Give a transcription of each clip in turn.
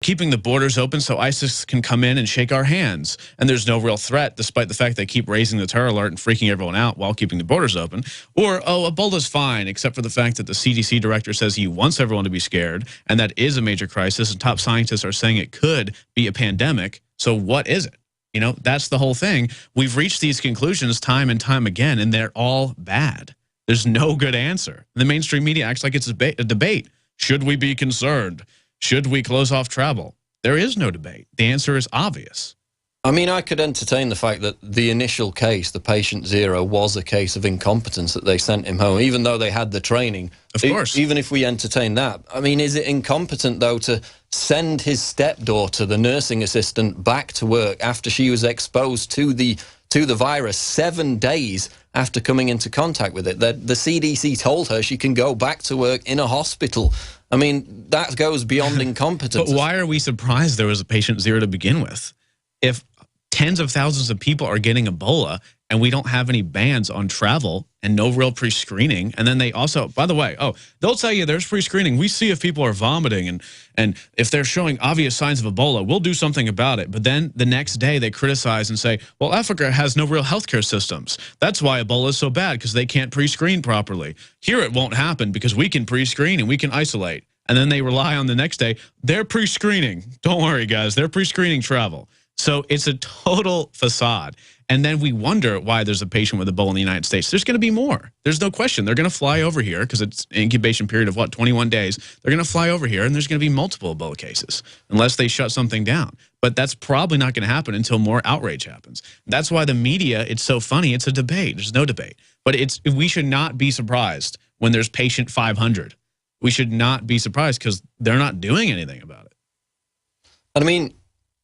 keeping the borders open so ISIS can come in and shake our hands. And there's no real threat, despite the fact they keep raising the terror alert and freaking everyone out while keeping the borders open. Or, oh, Ebola's fine, except for the fact that the CDC director says he wants everyone to be scared, and that is a major crisis, and top scientists are saying it could be a pandemic. So what is it? You know, that's the whole thing. We've reached these conclusions time and time again, and they're all bad. There's no good answer. The mainstream media acts like it's a debate. Should we be concerned? Should we close off travel? There is no debate. The answer is obvious. I mean, I could entertain the fact that the initial case, the patient 0, was a case of incompetence, that they sent him home, even though they had the training. Of course. Even if we entertain that. I mean, is it incompetent, though, to send his stepdaughter, the nursing assistant, back to work after she was exposed to the virus 7 days after coming into contact with it? The CDC told her she can go back to work in a hospital. I mean, that goes beyond incompetence. But why are we surprised there was a patient 0 to begin with? If tens of thousands of people are getting Ebola and we don't have any bans on travel and no real pre-screening, and then they also, by the way, they'll tell you there's pre-screening. We see if people are vomiting and if they're showing obvious signs of Ebola, we'll do something about it. But then the next day they criticize and say, well, Africa has no real healthcare systems. That's why Ebola is so bad, because they can't pre-screen properly. Here it won't happen because we can pre-screen and we can isolate. And then they rely on the next day, they're pre-screening. Don't worry, guys, they're pre-screening travel. So it's a total facade. And then we wonder why there's a patient with Ebola in the United States. There's going to be more. There's no question. They're going to fly over here because it's an incubation period of, 21 days. They're going to fly over here, and there's going to be multiple Ebola cases unless they shut something down. But that's probably not going to happen until more outrage happens. That's why the media, it's so funny. It's a debate. There's no debate. But we should not be surprised when there's patient 500. We should not be surprised because they're not doing anything about it. And I mean,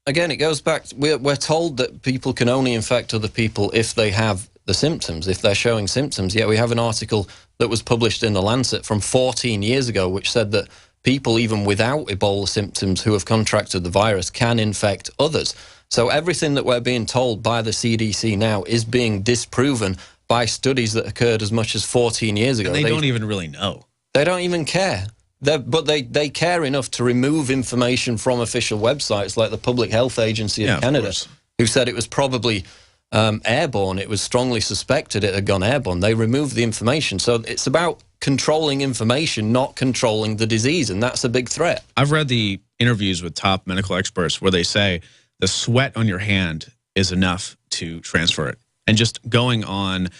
again, it goes back, we're told that people can only infect other people if they have the symptoms, if they're showing symptoms. Yet we have an article that was published in The Lancet from 14 years ago, which said that people even without Ebola symptoms who have contracted the virus can infect others. So everything that we're being told by the CDC now is being disproven by studies that occurred as much as 14 years ago. And they don't even really know. They don't even care. But they care enough to remove information from official websites like the Public Health Agency of Canada, who said it was probably airborne. It was strongly suspected it had gone airborne. They removed the information. So it's about controlling information, not controlling the disease, and that's a big threat. I've read the interviews with top medical experts where they say the sweat on your hand is enough to transfer it. And just going on,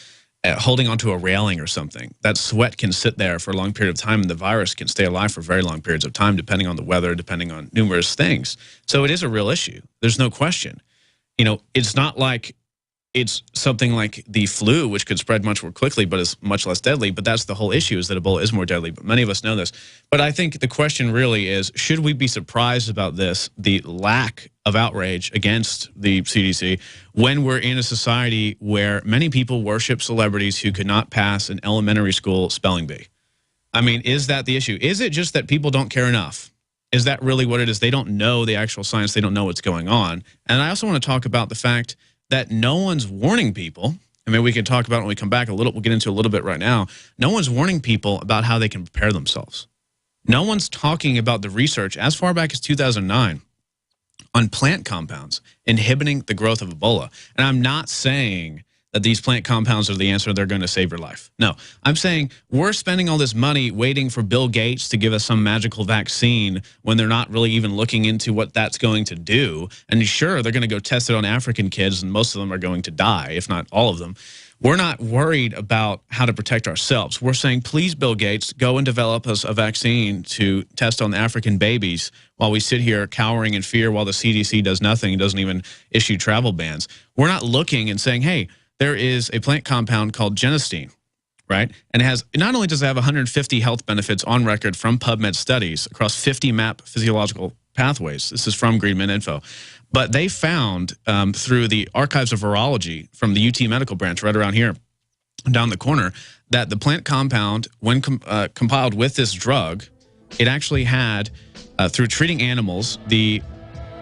holding onto a railing or something, that sweat can sit there for a long period of time, and the virus can stay alive for very long periods of time, depending on the weather, depending on numerous things. So it is a real issue. There's no question. You know, it's not like it's something like the flu, which could spread much more quickly, but is much less deadly. But that's the whole issue, is that Ebola is more deadly. But many of us know this. But I think the question really is, should we be surprised about this, the lack of outrage against the CDC, when we're in a society where many people worship celebrities who could not pass an elementary school spelling bee? I mean, is that the issue? Is it just that people don't care enough? Is that really what it is? They don't know the actual science. They don't know what's going on. And I also want to talk about the fact that no one's warning people. I mean, we can talk about it when we come back a little. We'll get into a little bit right now. No one's warning people about how they can prepare themselves. No one's talking about the research as far back as 2009 on plant compounds inhibiting the growth of Ebola. And I'm not saying that these plant compounds are the answer, they're going to save your life. No, I'm saying we're spending all this money waiting for Bill Gates to give us some magical vaccine when they're not really even looking into what that's going to do. And sure, they're going to go test it on African kids, and most of them are going to die, if not all of them. We're not worried about how to protect ourselves. We're saying, please, Bill Gates, go and develop us a vaccine to test on the African babies while we sit here cowering in fear while the CDC does nothing and doesn't even issue travel bans. We're not looking and saying, hey, there is a plant compound called genistein, right? And it has, not only does it have 150 health benefits on record from PubMed studies across 50 MAP physiological pathways. This is from Greenman Info. But they found through the Archives of Virology from the UT Medical Branch right around here, down the corner, that the plant compound, when compiled with this drug, it actually had, through treating animals, the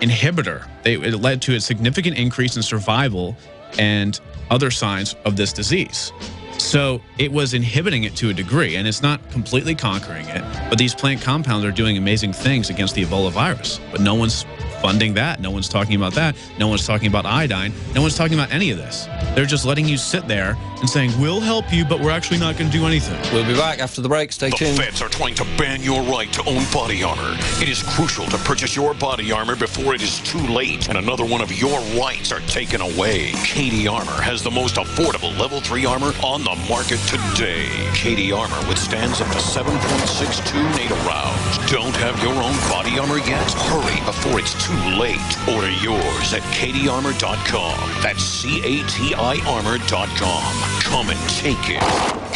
inhibitor. It led to a significant increase in survival and other signs of this disease. So it was inhibiting it to a degree, and it's not completely conquering it, but these plant compounds are doing amazing things against the Ebola virus. But no one's funding that. No one's talking about that. No one's talking about iodine. No one's talking about any of this. They're just letting you sit there and saying, we'll help you, but we're actually not going to do anything. We'll be back after the break. Stay tuned. The feds are trying to ban your right to own body armor. It is crucial to purchase your body armor before it is too late and another one of your rights are taken away. Cady Armor has the most affordable level 3 armor on the market today. Cady Armor withstands up to 7.62 NATO rounds. Don't have your own body armor yet? Hurry before it's too late. Order yours at CadyArmor.com. That's CATI Armor.com. Come and take it.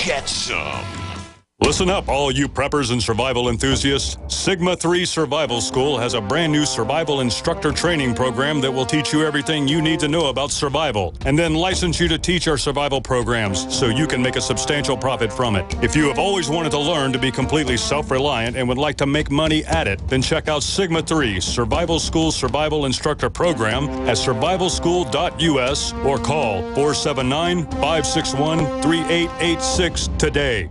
Get some. Listen up, all you preppers and survival enthusiasts. Sigma 3 Survival School has a brand new survival instructor training program that will teach you everything you need to know about survival, and then license you to teach our survival programs so you can make a substantial profit from it. If you have always wanted to learn to be completely self-reliant and would like to make money at it, then check out Sigma 3 Survival School Survival Instructor Program at survivalschool.us or call 479-561-3886 today.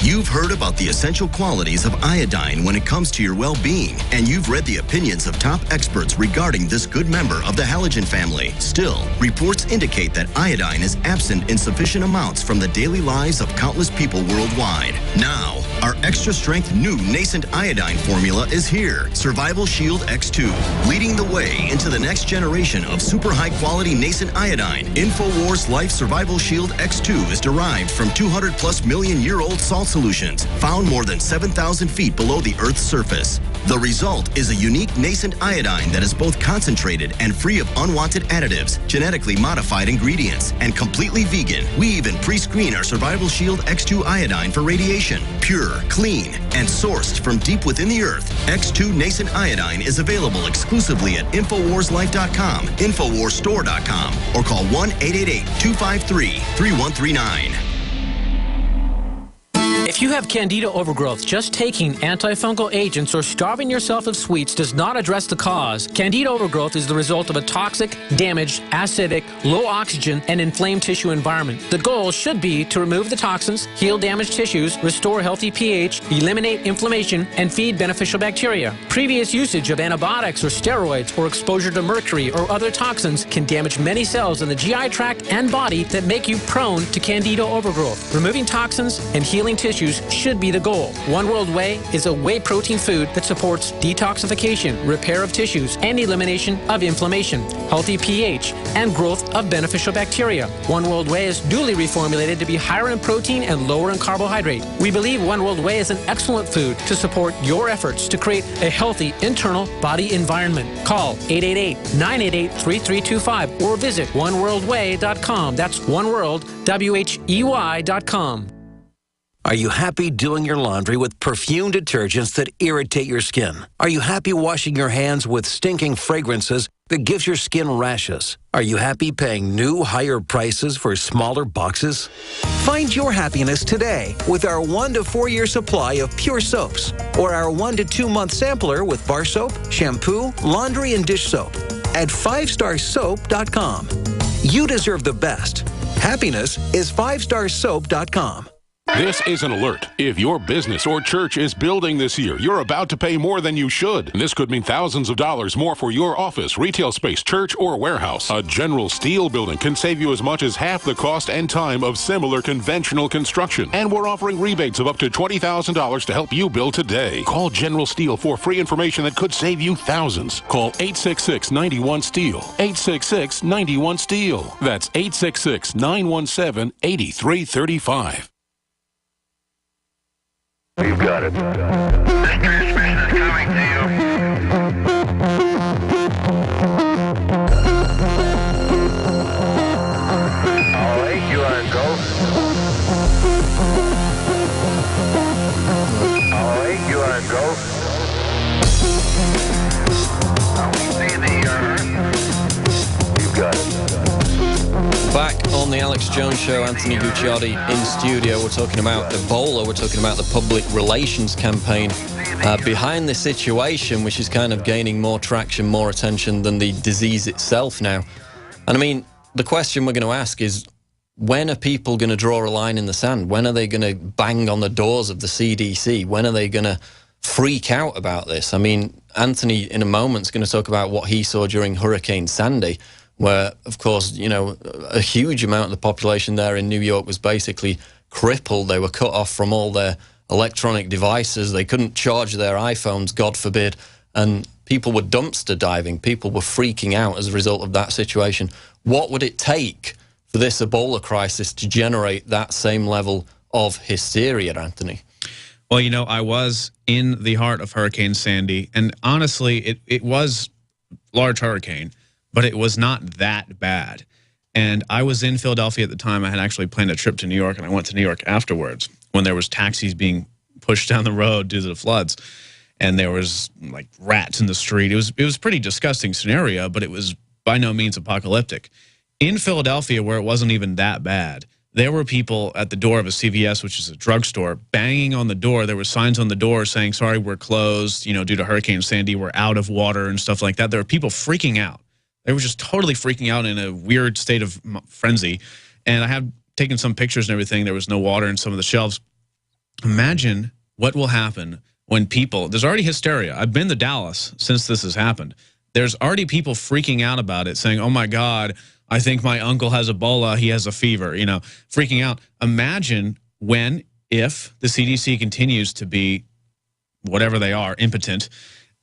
You've heard about the essential qualities of iodine when it comes to your well-being, and you've read the opinions of top experts regarding this good member of the halogen family. Still, reports indicate that iodine is absent in sufficient amounts from the daily lives of countless people worldwide. Now, our extra-strength new nascent iodine formula is here, Survival Shield X2, leading the way into the next generation of super high-quality nascent iodine. InfoWars Life Survival Shield X2 is derived from 200+ million-year-old salt solutions found more than 7,000 feet below the Earth's surface. The result is a unique nascent iodine that is both concentrated and free of unwanted additives, genetically modified ingredients, and completely vegan. We even pre-screen our Survival Shield X2 iodine for radiation. Pure, clean, and sourced from deep within the Earth, X2 nascent iodine is available exclusively at InfoWarsLife.com, InfoWarsStore.com, or call 1-888-253-3139. If you have candida overgrowth, just taking antifungal agents or starving yourself of sweets does not address the cause. Candida overgrowth is the result of a toxic, damaged, acidic, low oxygen, and inflamed tissue environment. The goal should be to remove the toxins, heal damaged tissues, restore healthy pH, eliminate inflammation, and feed beneficial bacteria. Previous usage of antibiotics or steroids or exposure to mercury or other toxins can damage many cells in the GI tract and body that make you prone to candida overgrowth. Removing toxins and healing tissues should be the goal. One World Whey is a whey protein food that supports detoxification, repair of tissues, and elimination of inflammation, healthy pH, and growth of beneficial bacteria. One World Whey is duly reformulated to be higher in protein and lower in carbohydrate. We believe One World Whey is an excellent food to support your efforts to create a healthy internal body environment. Call 888-988-3325 or visit oneworldwhey.com. That's oneworld.com. Are you happy doing your laundry with perfume detergents that irritate your skin? Are you happy washing your hands with stinking fragrances that gives your skin rashes? Are you happy paying new, higher prices for smaller boxes? Find your happiness today with our 1 to 4 year supply of pure soaps or our 1 to 2 month sampler with bar soap, shampoo, laundry, and dish soap at 5starsoap.com. You deserve the best. Happiness is 5starsoap.com. This is an alert. If your business or church is building this year, you're about to pay more than you should. And this could mean thousands of dollars more for your office, retail space, church, or warehouse. A General Steel building can save you as much as half the cost and time of similar conventional construction. And we're offering rebates of up to $20,000 to help you build today. Call General Steel for free information that could save you thousands. Call 866-91-STEEL. 866-91-STEEL. That's 866-917-8335. You've got it. This transmission is coming to you. All right, you are go. All right, you are go. We see the Earth. You've got it. Back on the Alex Jones Show, Anthony Gucciotti in studio. We're talking about Ebola. We're talking about the public relations campaign behind the situation, which is kind of gaining more traction, more attention than the disease itself now. And I mean, the question we're going to ask is, when are people going to draw a line in the sand? When are they going to bang on the doors of the CDC? When are they going to freak out about this? I mean, Anthony, in a moment, is going to talk about what he saw during Hurricane Sandy, where, of course, you know, a huge amount of the population there in New York was basically crippled. They were cut off from all their electronic devices. They couldn't charge their iPhones, God forbid. And people were dumpster diving. People were freaking out as a result of that situation. What would it take for this Ebola crisis to generate that same level of hysteria, Anthony? Well, you know, I was in the heart of Hurricane Sandy, and honestly, it was a large hurricane, but it was not that bad. And I was in Philadelphia at the time. I had actually planned a trip to New York, and I went to New York afterwards when there was taxis being pushed down the road due to the floods, and there was like rats in the street. It was a pretty disgusting scenario, but it was by no means apocalyptic. In Philadelphia, where it wasn't even that bad, there were people at the door of a CVS, which is a drugstore, banging on the door. There were signs on the door saying, sorry, we're closed, you know, due to Hurricane Sandy, we're out of water and stuff like that. There were people freaking out. They were just totally freaking out in a weird state of frenzy. And I have taken some pictures and everything. There was no water in some of the shelves. Imagine what will happen when people, there's already hysteria. I've been to Dallas since this has happened. There's already people freaking out about it, saying, oh my God, I think my uncle has Ebola, he has a fever, you know, freaking out. Imagine when, if the CDC continues to be whatever they are, impotent,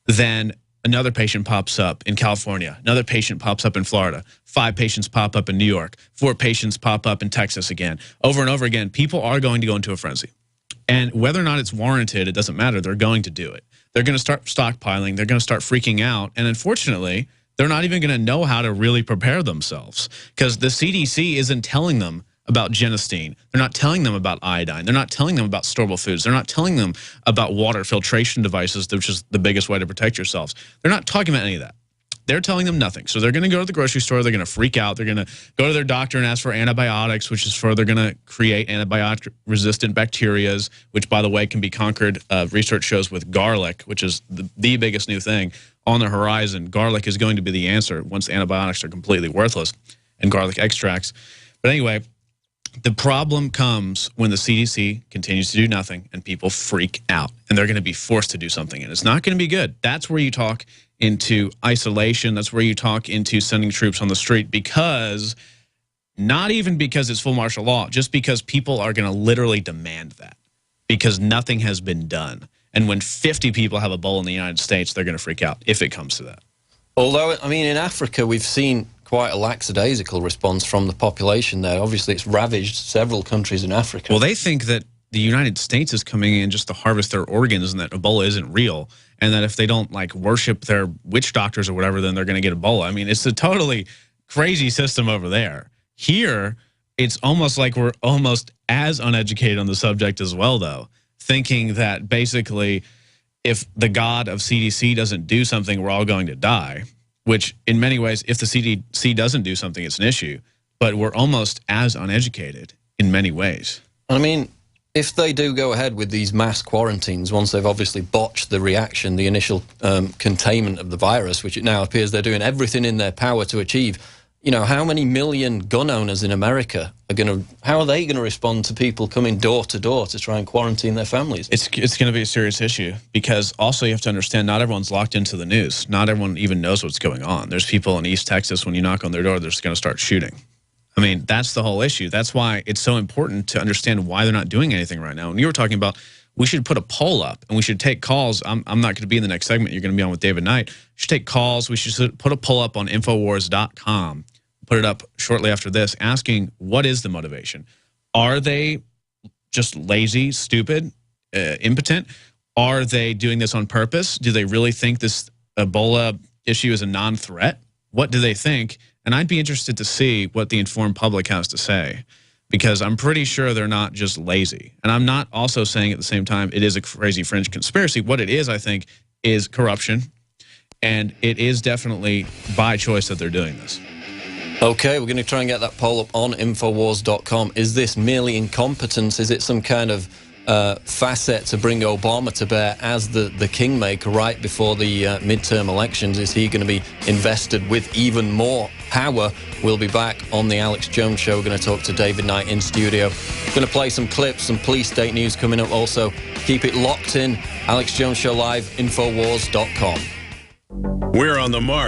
then another patient pops up in California, another patient pops up in Florida, 5 patients pop up in New York, 4 patients pop up in Texas again. Over and over again, people are going to go into a frenzy. And whether or not it's warranted, it doesn't matter. They're going to do it. They're going to start stockpiling. They're going to start freaking out. And unfortunately, they're not even going to know how to really prepare themselves because the CDC isn't telling them about genistein. They're not telling them about iodine. They're not telling them about storable foods. They're not telling them about water filtration devices, which is the biggest way to protect yourselves. They're not talking about any of that. They're telling them nothing. So they're going to go to the grocery store. They're going to freak out. They're going to go to their doctor and ask for antibiotics, which is for they're going to create antibiotic-resistant bacterias, which, by the way, can be conquered, research shows, with garlic, which is the biggest new thing on the horizon. Garlic is going to be the answer once antibiotics are completely worthless and garlic extracts. But anyway, the problem comes when the CDC continues to do nothing and people freak out and they're going to be forced to do something. And it's not going to be good. That's where you talk into isolation. That's where you talk into sending troops on the street, because not even because it's full martial law, just because people are going to literally demand that because nothing has been done. And when 50 people have Ebola in the United States, they're going to freak out if it comes to that. Although, I mean, in Africa, we've seen quite a lackadaisical response from the population there. Obviously, it's ravaged several countries in Africa. Well, they think that the United States is coming in just to harvest their organs and that Ebola isn't real, and that if they don't, like, worship their witch doctors or whatever, then they're going to get Ebola. I mean, it's a totally crazy system over there. Here, it's almost like we're almost as uneducated on the subject as well, though, thinking that basically if the God of CDC doesn't do something, we're all going to die, which in many ways, if the CDC doesn't do something, it's an issue. But we're almost as uneducated in many ways. I mean, if they do go ahead with these mass quarantines, once they've obviously botched the reaction, the initial containment of the virus, which it now appears they're doing everything in their power to achieve, you know, how many million gun owners in America are going to, how are they going to respond to people coming door to door to try and quarantine their families? It's going to be a serious issue, because also you have to understand not everyone's locked into the news. Not everyone even knows what's going on. There's people in East Texas, when you knock on their door, they're just going to start shooting. I mean, that's the whole issue. That's why it's so important to understand why they're not doing anything right now. And you were talking about, we should put a poll up and we should take calls. I'm not going to be in the next segment. You're going to be on with David Knight. We should take calls. We should put a poll up on Infowars.com. Put it up shortly after this, asking what is the motivation? Are they just lazy, stupid, impotent? Are they doing this on purpose? Do they really think this Ebola issue is a non-threat? What do they think? And I'd be interested to see what the informed public has to say, because I'm pretty sure they're not just lazy. And I'm not also saying at the same time it is a crazy fringe conspiracy. What it is, I think, is corruption. And it is definitely by choice that they're doing this. Okay, we're going to try and get that poll up on Infowars.com. Is this merely incompetence? Is it some kind of facet to bring Obama to bear as the kingmaker right before the midterm elections? Is he going to be invested with even more power. We'll be back on the Alex Jones Show. We're going to talk to David Knight in studio. Going to play some clips, some police state news coming up also. Keep it locked in. Alex Jones Show Live, Infowars.com. We're on the mark.